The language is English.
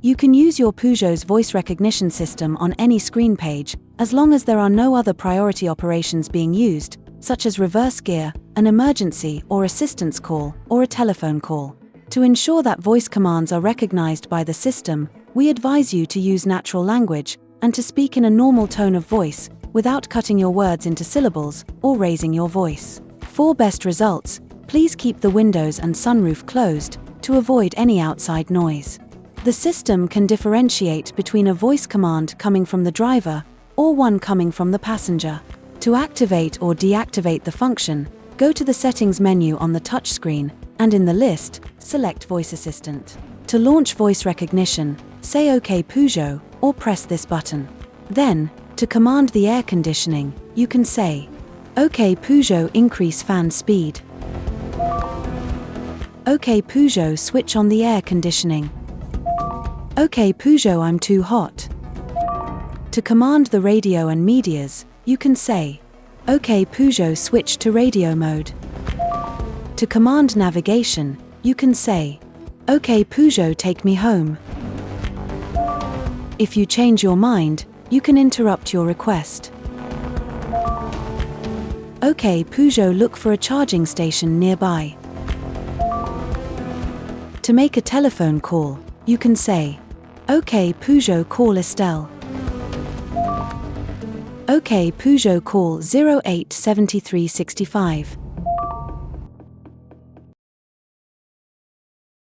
You can use your Peugeot's voice recognition system on any screen page, as long as there are no other priority operations being used, such as reverse gear, an emergency or assistance call, or a telephone call. To ensure that voice commands are recognized by the system, we advise you to use natural language, and to speak in a normal tone of voice, without cutting your words into syllables, or raising your voice. For best results, please keep the windows and sunroof closed, to avoid any outside noise. The system can differentiate between a voice command coming from the driver, or one coming from the passenger. To activate or deactivate the function, go to the Settings menu on the touchscreen, and in the list, select Voice Assistant. To launch voice recognition, say OK Peugeot, or press this button. Then, to command the air conditioning, you can say, OK Peugeot, increase fan speed. OK Peugeot, switch on the air conditioning. OK Peugeot, I'm too hot. To command the radio and medias, you can say, OK Peugeot, switch to radio mode. To command navigation, you can say, OK Peugeot, take me home. If you change your mind, you can interrupt your request. OK Peugeot, look for a charging station nearby. To make a telephone call, you can say, OK Peugeot, call Estelle. OK Peugeot, call 08 73 65.